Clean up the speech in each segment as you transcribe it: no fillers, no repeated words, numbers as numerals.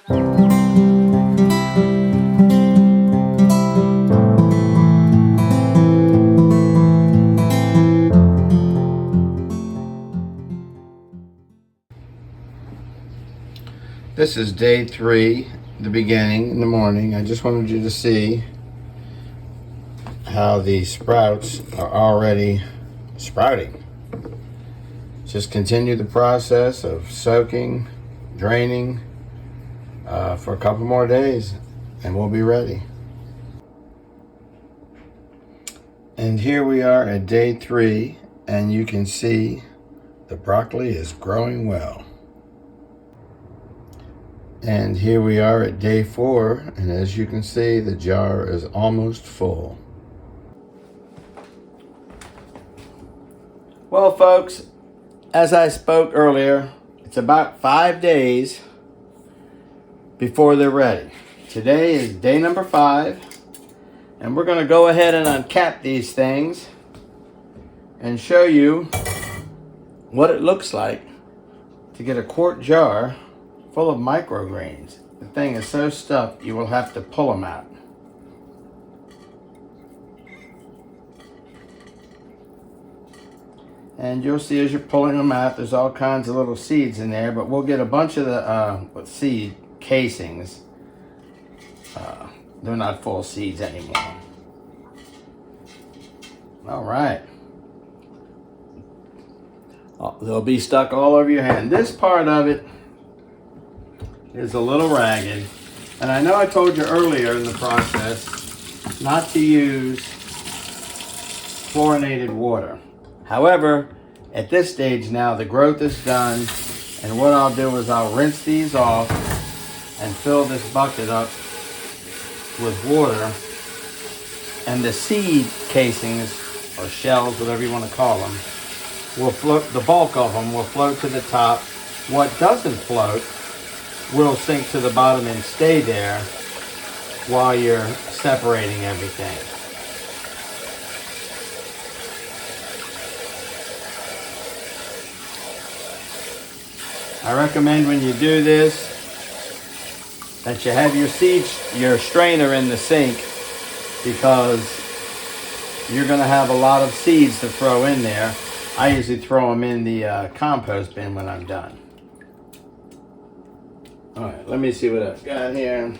This is day 3, the beginning in the morning. I just wanted you to see how the sprouts are already sprouting. Just continue the process of soaking, draining for a couple more days and we'll be ready. And here we are at day 3 and you can see the broccoli is growing well. And here we are at day 4, and as you can see, the jar is almost full. Well, folks, as I spoke earlier, it's about 5 days before they're ready. Today is day number 5, and we're going to go ahead and uncap these things and show you what it looks like to get a quart jar full of microgreens. The thing is so stuffed you will have to pull them out. And you'll see as you're pulling them out, there's all kinds of little seeds in there, but we'll get a bunch of the seed casings. They're not full seeds anymore. All right. They'll be stuck all over your hand. This part of it is a little ragged, and I know I told you earlier in the process not to use fluorinated water. However, at this stage now the growth is done, and what I'll do is I'll rinse these off and fill this bucket up with water, and the seed casings or shells, whatever you want to call them, will float. The bulk of them will float to the top. What doesn't float will sink to the bottom and stay there while you're separating everything. I recommend when you do this that you have your strainer in the sink, because you're going to have a lot of seeds to throw in there. I usually throw them in the compost bin when I'm done. All right, let me see what I've got here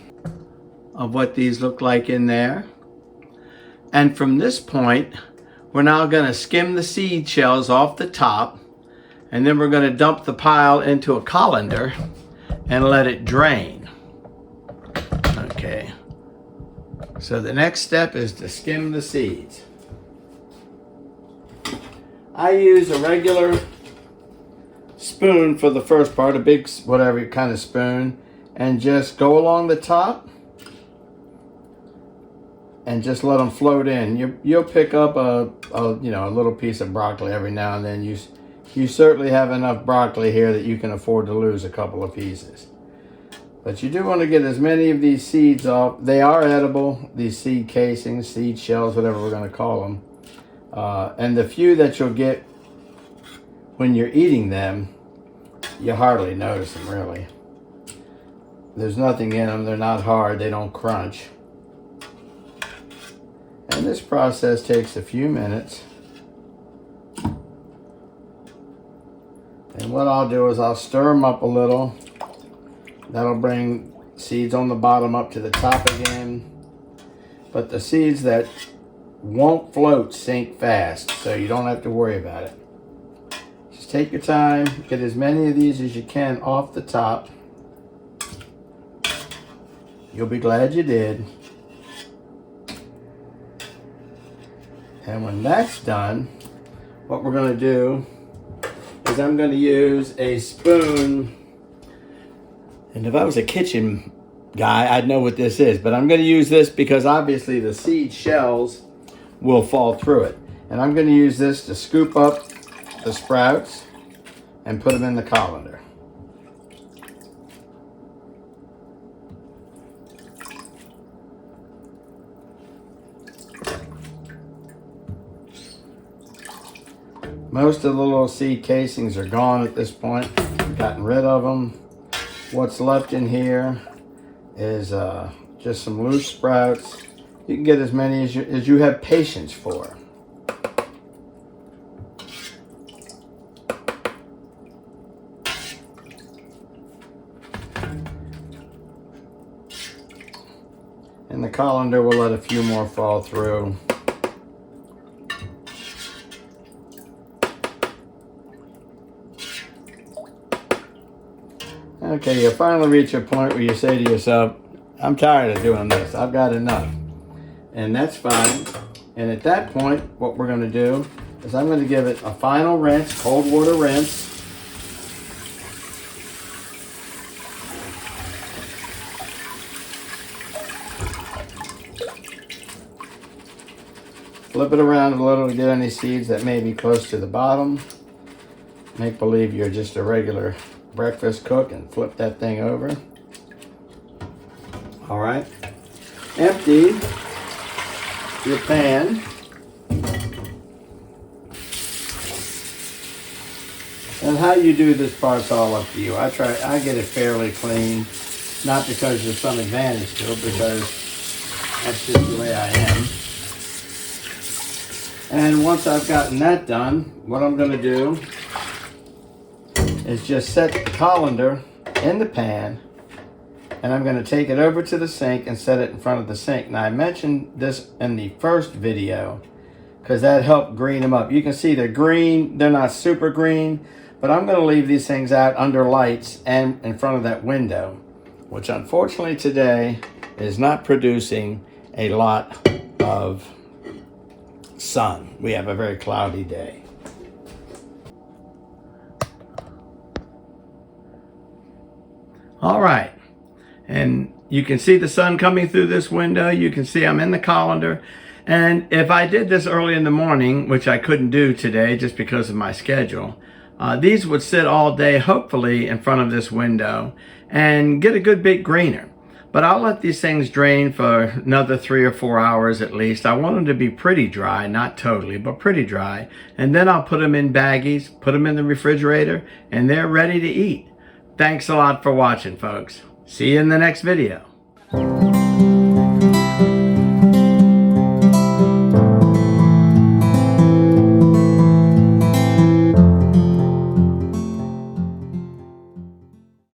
of what these look like in there. And from this point, we're now going to skim the seed shells off the top, and then we're going to dump the pile into a colander and let it drain. Okay, so the next step is to skim the seeds. I use a regular spoon for the first part, a big whatever kind of spoon, and just go along the top and just let them float in. You'll pick up a little piece of broccoli every now and then. You certainly have enough broccoli here that you can afford to lose a couple of pieces. But you do want to get as many of these seeds off. They are edible, these seed casings, seed shells, whatever we're going to call them. And the few that you'll get when you're eating them, you hardly notice them really. There's nothing in them, they're not hard, they don't crunch. And this process takes a few minutes. And what I'll do is I'll stir them up a little. That'll bring seeds on the bottom up to the top again. But the seeds that won't float sink fast, so you don't have to worry about it. Just take your time, get as many of these as you can off the top. You'll be glad you did. And when that's done, what we're going to do is I'm going to use a spoon. And if I was a kitchen guy, I'd know what this is, but I'm going to use this because obviously the seed shells will fall through it. And I'm going to use this to scoop up the sprouts and put them in the colander. Most of the little seed casings are gone at this point. I've gotten rid of them. What's left in here is just some loose sprouts. You can get as many as you have patience for. And the colander will let a few more fall through. Okay, you finally reach a point where you say to yourself, I'm tired of doing this. I've got enough. And that's fine. And at that point, what we're going to do is I'm going to give it a final rinse, cold water rinse. Flip it around a little to get any seeds that may be close to the bottom. Make believe you're just a regular breakfast cook and flip that thing over. All right. Empty your pan. And how you do this part's all up to you. I get it fairly clean, not because there's some advantage to it, because that's just the way I am. And once I've gotten that done, what I'm going to do is just set the colander in the pan, and I'm going to take it over to the sink and set it in front of the sink. Now, I mentioned this in the first video because that helped green them up. You can see they're green. They're not super green, but I'm going to leave these things out under lights and in front of that window, which unfortunately today is not producing a lot of sun. We have a very cloudy day. All right, and you can see the sun coming through this window. You can see I'm in the colander, and if I did this early in the morning, which I couldn't do today just because of my schedule, these would sit all day hopefully in front of this window and get a good bit greener. But I'll let these things drain for another 3 or 4 hours at least. I want them to be pretty dry, not totally, but pretty dry. And then I'll put them in baggies, put them in the refrigerator, and they're ready to eat. Thanks a lot for watching, folks. See you in the next video.